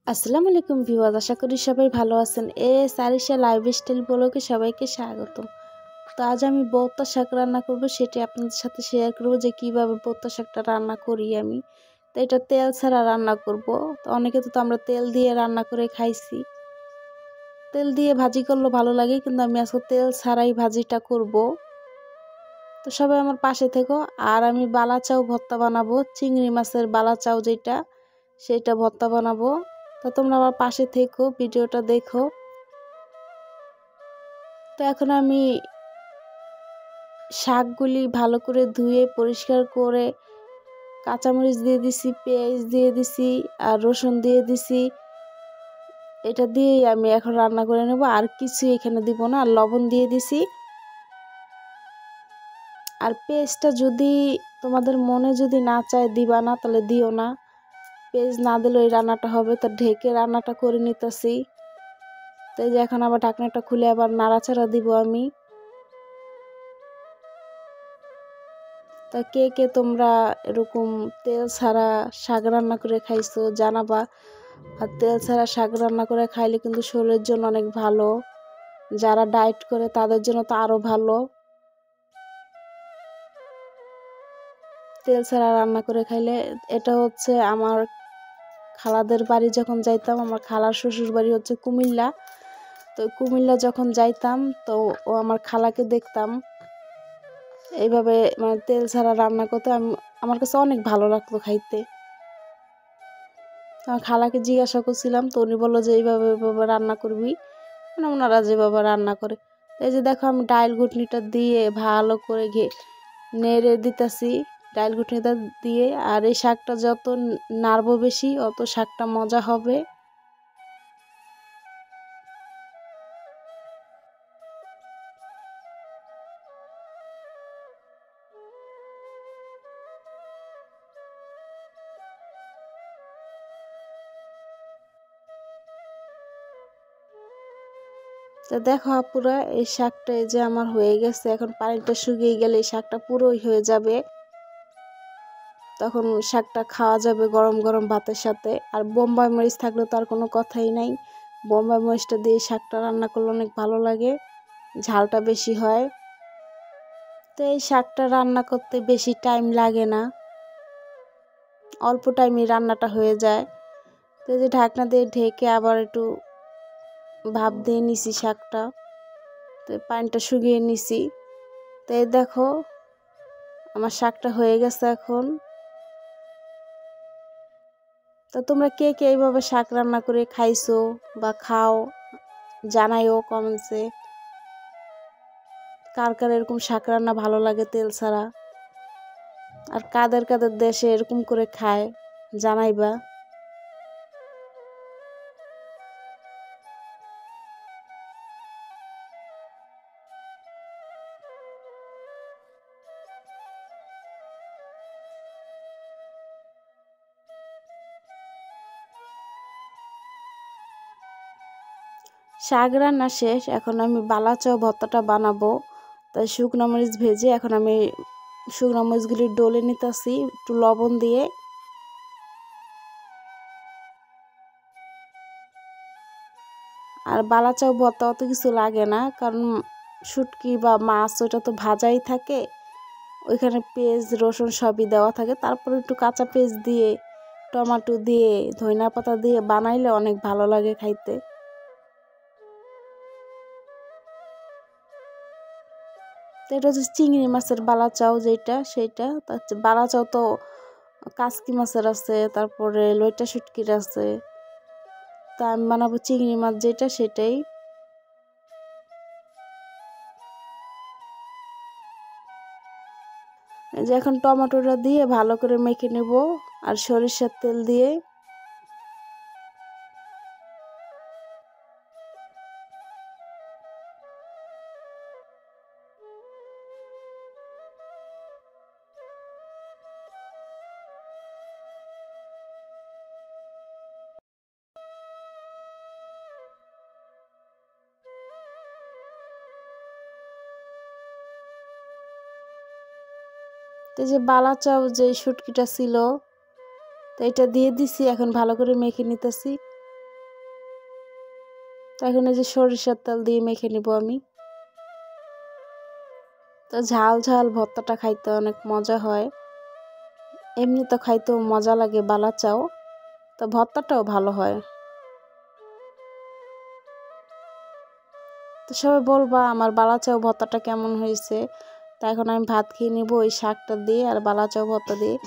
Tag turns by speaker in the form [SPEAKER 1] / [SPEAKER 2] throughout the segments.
[SPEAKER 1] আসসালামু আলাইকুম ভিউয়ার্স, আশা করি সবাই ভালো আছেন। সারিসা লাইফস্টাইল ব্লগে সবাইকে স্বাগতম। তো আজ আমি বউতা শাক রান্না করব, সেটি আপনাদের সাথে শেয়ার করব যে কিভাবে বউতা শাকটা রান্না করি আমি। তো এটা তেল ছাড়া রান্না করব। তো অনেকে তো আমরা তেল দিয়ে রান্না করে খাইছি, তেল দিয়ে ভাজি করলে ভালো লাগে, কিন্তু আমি আজকে তেল ছাড়াই ভাজিটা করব। তো সবাই আমার পাশে থেকো। আর আমি বালাচাও ভর্তা বানাবো, চিংড়ি মাছের বালাচাও যেটা, সেটা ভর্তা বানাবো। তো তোমরা আমার পাশে থেকো, ভিডিওটা দেখো। তো এখন আমি শাকগুলি ভালো করে ধুয়ে পরিষ্কার করে কাঁচামরিচ দিয়ে দিছি, পেঁয়াজ দিয়ে দিছি, আর রসুন দিয়ে দিছি। এটা দিয়েই আমি এখন রান্না করে নেব, আর কিছু এখানে দিব না। আর লবণ দিয়ে দিছি। আর পেঁয়াজটা যদি তোমাদের মনে যদি না চায় দিবা না, তাহলে দিও না। পেঁয়াজ না দিলে ওই রান্নাটা হবে। তো ঢেকে রান্নাটা করে নিতেছি। তো এই যে এখন আবার ঢাকনাটা খুলে আবার নাড়াচাড়া দিব আমি। তা কে কে তোমরা এরকম তেল ছাড়া শাক রান্না করে খাইছো জানাবা। আর তেল ছাড়া শাক রান্না করে খাইলে কিন্তু শরীরের জন্য অনেক ভালো। যারা ডায়েট করে তাদের জন্য তো আরো ভালো। তেল ছাড়া রান্না করে খাইলে। এটা হচ্ছে আমার খালাদের বাড়ি যখন যাইতাম, আমার খালার শ্বশুর বাড়ি হচ্ছে কুমিল্লা। তো কুমিল্লা যখন যাইতাম, তো ও আমার খালাকে দেখতাম এইভাবে মানে তেল ছাড়া রান্না করতে। আমার কাছে অনেক ভালো লাগতো খাইতে। আমার খালাকে জিজ্ঞাসা করছিলাম, তো উনি বললো যে এইভাবে এইভাবে রান্না করবি, মানে ওনারা যেভাবে রান্না করে। এই যে দেখো আমি ডাইল ঘুটনিটা দিয়ে ভালো করে নেড়ে দিতেছি, ডাইল ঘুটনিটা দিয়ে। আর এই শাকটা যত নাড়বো বেশি, অত শাকটা মজা হবে। তো দেখো আপুরা, এই শাকটা এই যে আমার হয়ে গেছে। এখন পানিটা শুকিয়ে গেলে এই শাকটা পুরোই হয়ে যাবে। তখন শাকটা খাওয়া যাবে গরম গরম ভাতের সাথে। আর বোম্বাই মরিচ থাকলে তো আর কোনো কথাই নাই। বোম্বাই মরিচটা দিয়ে শাকটা রান্না করলে অনেক ভালো লাগে, ঝালটা বেশি হয়। তো এই শাকটা রান্না করতে বেশি টাইম লাগে না, অল্প টাইমে রান্নাটা হয়ে যায়। তো এই যে ঢাকনা দিয়ে ঢেকে আবার একটু ভাপ দিয়ে নিছি শাকটা। তো পানিটা শুকিয়ে নিছি। তো এই দেখো আমার শাকটা হয়ে গেছে এখন। তো তোমরা কে কে এইভাবে শাক রান্না করে খাইছো বা খাও জানাইও কমেন্টসে। কার কার এরকম শাক রান্না ভালো লাগে তেল ছাড়া, আর কাদের কাদের দেশে এরকম করে খায় জানাইবা। শাক রান্না শেষ, এখন আমি বালাচাও ভর্তাটা বানাবো। তাই শুকনো মরিচ ভেজে এখন আমি শুকনো মরিচগুলি ডলে নিতেছি একটু লবণ দিয়ে। আর বালাচাও ভর্তা অত কিছু লাগে না, কারণ শুটকি বা মাছ ওটা তো ভাজাই থাকে, ওইখানে পেঁয়াজ রসুন সবই দেওয়া থাকে। তারপর একটু কাঁচা পেঁয়াজ দিয়ে, টমেটো দিয়ে, ধনিয়া পাতা দিয়ে বানাইলে অনেক ভালো লাগে খাইতে। তো এটা হচ্ছে চিংড়ি মাছের বালাচাও যেটা, সেইটা। তার বালাচাও তো কাসকি মাছের আছে, তারপরে লইটা শুটকির আছে। তা আমি বানাবো চিংড়ি মাছ যেটা, সেটাই। এই যে এখন টমেটোটা দিয়ে ভালো করে মেখে নেব, আর সরিষার তেল দিয়ে। তো যে বালাচাও যে শুটকিটা ছিল, তো এটা দিয়ে দিছি, এখন ভালো করে মেখে নিতেছি। এখন এই যে সরিষার তেল দিয়ে মেখে নিব আমি। তো ঝাল ঝাল ভর্তাটা খাইতে অনেক মজা হয়, এমনি তো খাইতেও মজা লাগে বালা চাও, তো ভর্তাটাও ভালো হয়। তো সবাই বলবা আমার বালা চাও ভর্তাটা কেমন হয়েছে। তা এখন আমি ভাত খেয়ে নিব ওই শাকটা দিয়ে আর বালা চাও ভর্তা দিয়ে।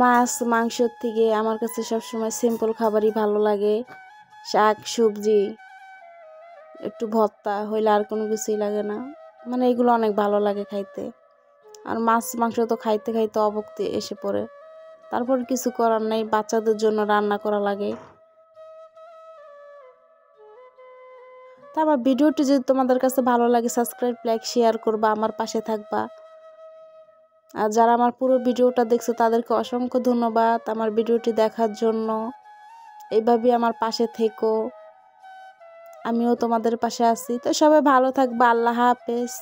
[SPEAKER 1] মাছ মাংসর থেকে আমার কাছে সবসময় সিম্পল খাবারই ভালো লাগে। শাক সবজি একটু ভর্তা হইলে আর কোনো কিছুই লাগে না, মানে এগুলো অনেক ভালো লাগে খাইতে। আর মাছ মাংস তো খাইতে খাইতে অবক্তি এসে পড়ে, তারপর কিছু করার নাই, বাচ্চাদের জন্য রান্না করা লাগে। তা আমার ভিডিওটি যদি তোমাদের কাছে ভালো লাগে সাবস্ক্রাইব লাইক শেয়ার করবা, আমার পাশে থাকবা। আর যারা আমার পুরো ভিডিওটা দেখছো তাদেরকে অসংখ্য ধন্যবাদ আমার ভিডিওটি দেখার জন্য। এইভাবেই আমার পাশে থেকো, আমিও তোমাদের পাশে আছি। তো সবাই ভালো থাকবা, আল্লাহ হাফেজ।